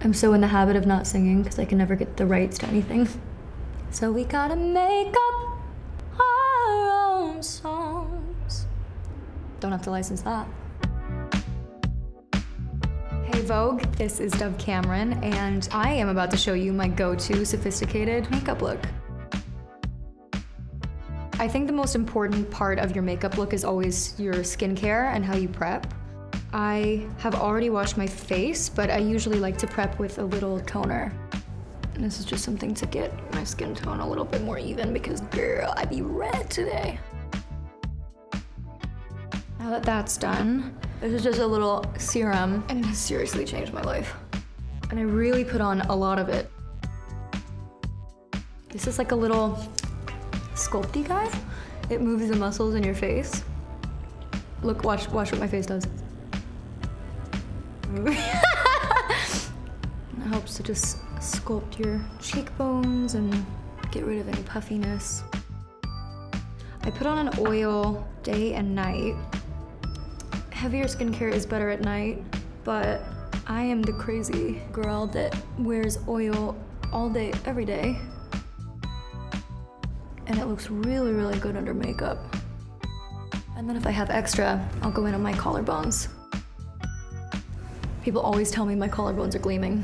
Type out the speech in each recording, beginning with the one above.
I'm so in the habit of not singing because I can never get the rights to anything. So we gotta make up our own songs. Don't have to license that. Hey Vogue, this is Dove Cameron, and I am about to show you my go-to sophisticated makeup look. I think the most important part of your makeup look is always your skincare and how you prep. I have already washed my face, but I usually like to prep with a little toner. And this is just something to get my skin tone a little bit more even because girl, I be red today. Now that that's done, this is just a little serum and it has seriously changed my life. And I really put on a lot of it. This is like a little sculpty guy. It moves the muscles in your face. Look, watch what my face does. It helps to just sculpt your cheekbones and get rid of any puffiness. I put on an oil day and night. Heavier skincare is better at night, but I am the crazy girl that wears oil all day, every day. And it looks really, really good under makeup. And then if I have extra, I'll go in on my collarbones. People always tell me my collarbones are gleaming.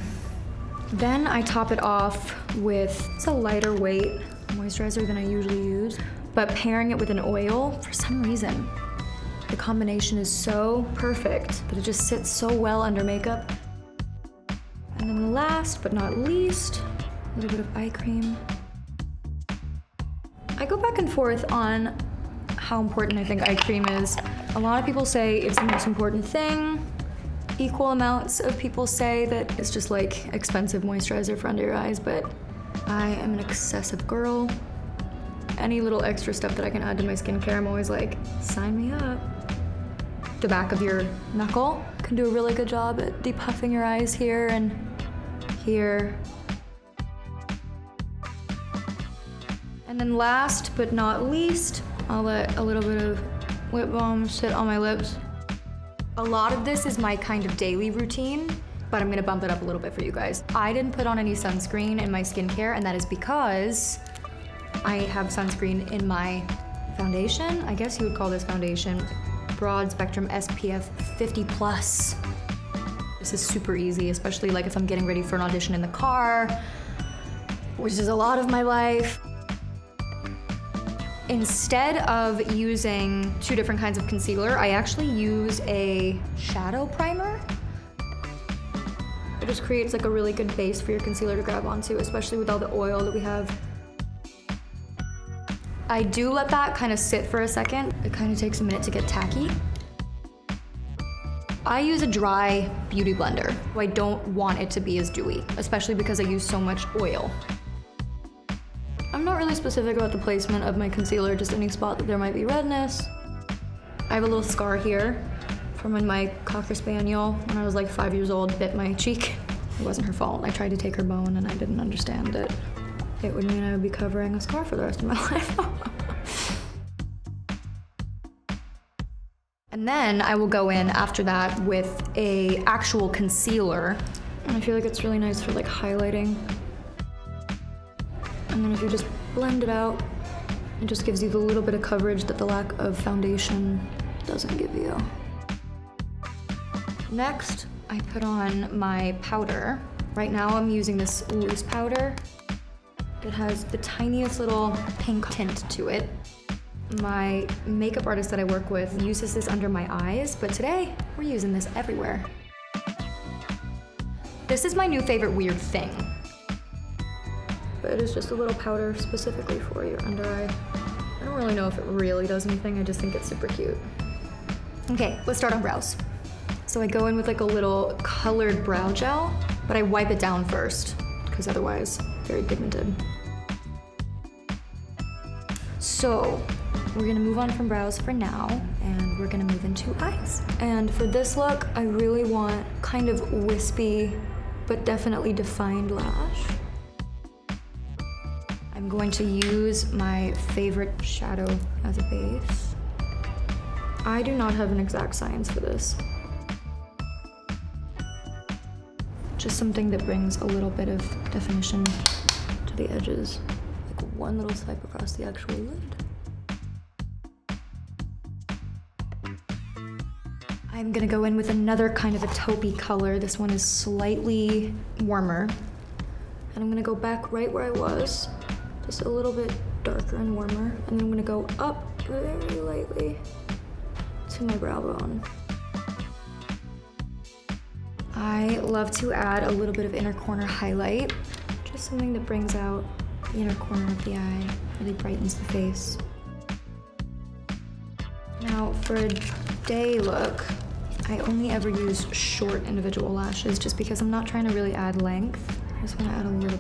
Then I top it off with a lighter weight moisturizer than I usually use, but pairing it with an oil, for some reason, the combination is so perfect that it just sits so well under makeup. And then last but not least, a little bit of eye cream. I go back and forth on how important I think eye cream is. A lot of people say it's the most important thing. Equal amounts of people say that it's just like expensive moisturizer for under your eyes, but I am an excessive girl. Any little extra stuff that I can add to my skincare, I'm always like, sign me up. The back of your knuckle can do a really good job at depuffing your eyes here and here. And then last but not least, I'll let a little bit of lip balm sit on my lips. A lot of this is my kind of daily routine, but I'm gonna bump it up a little bit for you guys. I didn't put on any sunscreen in my skincare, and that is because I have sunscreen in my foundation. I guess you would call this foundation. Broad spectrum SPF 50+. This is super easy, especially like if I'm getting ready for an audition in the car, which is a lot of my life. Instead of using 2 different kinds of concealer, I actually use a shadow primer. It just creates like a really good base for your concealer to grab onto, especially with all the oil that we have. I do let that kind of sit for a second. It kind of takes a minute to get tacky. I use a dry beauty blender. I don't want it to be as dewy, especially because I use so much oil. I'm not really specific about the placement of my concealer, just any spot that there might be redness. I have a little scar here from when my Cocker Spaniel, when I was like 5 years old, bit my cheek. It wasn't her fault. I tried to take her bone and I didn't understand it. It would mean I would be covering a scar for the rest of my life. And then I will go in after that with a actual concealer. And I feel like it's really nice for like highlighting. And then if you just blend it out, it just gives you the little bit of coverage that the lack of foundation doesn't give you. Next, I put on my powder. Right now I'm using this loose powder. It has the tiniest little pink tint to it. My makeup artist that I work with uses this under my eyes, but today we're using this everywhere. This is my new favorite weird thing. But it is just a little powder specifically for your under eye. I don't really know if it really does anything, I just think it's super cute. Okay, let's start on brows. So I go in with like a little colored brow gel, but I wipe it down first, because otherwise, very pigmented. So, we're gonna move on from brows for now, and we're gonna move into eyes. And for this look, I really want kind of wispy, but definitely defined lash. I'm going to use my favorite shadow as a base. I do not have an exact science for this. Just something that brings a little bit of definition to the edges. Like one little swipe across the actual lid. I'm gonna go in with another kind of a taupey color. This one is slightly warmer. And I'm gonna go back right where I was, just a little bit darker and warmer. And then I'm gonna go up very lightly to my brow bone. I love to add a little bit of inner corner highlight, just something that brings out the inner corner of the eye, really brightens the face. Now for a day look, I only ever use short individual lashes just because I'm not trying to really add length. I just want to add a little,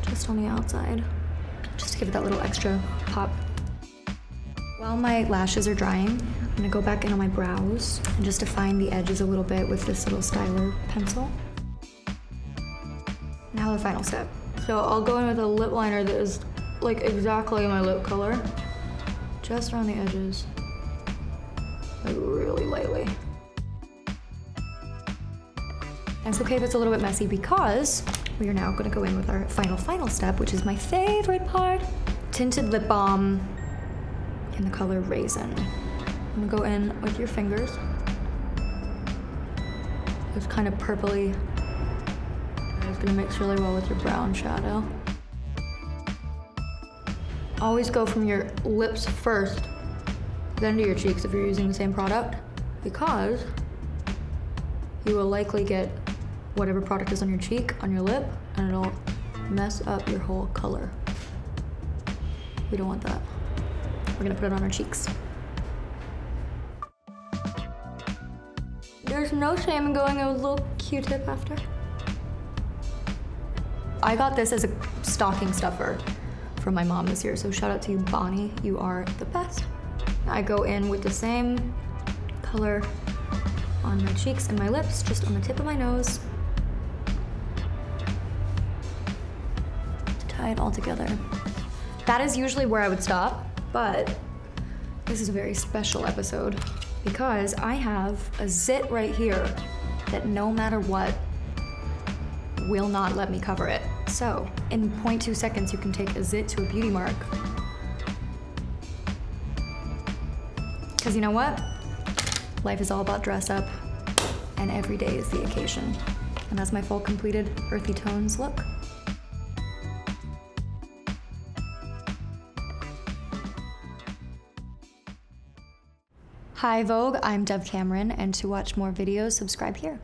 just on the outside, just to give it that little extra pop. While my lashes are drying, I'm gonna go back in on my brows and just define the edges a little bit with this little styler pencil. Now the final step. So I'll go in with a lip liner that is like exactly my lip color, just around the edges, like really lightly. And it's okay if it's a little bit messy because we are now gonna go in with our final step, which is my favorite part. Tinted Lip Balm in the color Raisin. I'm gonna go in with your fingers. It's kind of purpley. It's gonna mix really well with your brown shadow. Always go from your lips first, then to your cheeks if you're using the same product, because you will likely get whatever product is on your cheek, on your lip, and it'll mess up your whole color. We don't want that. We're gonna put it on our cheeks. There's no shame in going a little Q-tip after. I got this as a stocking stuffer from my mom this year, so shout out to you, Bonnie. You are the best. I go in with the same color on my cheeks and my lips, just on the tip of my nose, to tie it all together. That is usually where I would stop, but this is a very special episode because I have a zit right here that no matter what will not let me cover it. So in 0.2 seconds, you can take a zit to a beauty mark. Because you know what? Life is all about dress up, and every day is the occasion. And that's my full completed earthy tones look. Hi Vogue, I'm Dove Cameron, and to watch more videos, subscribe here.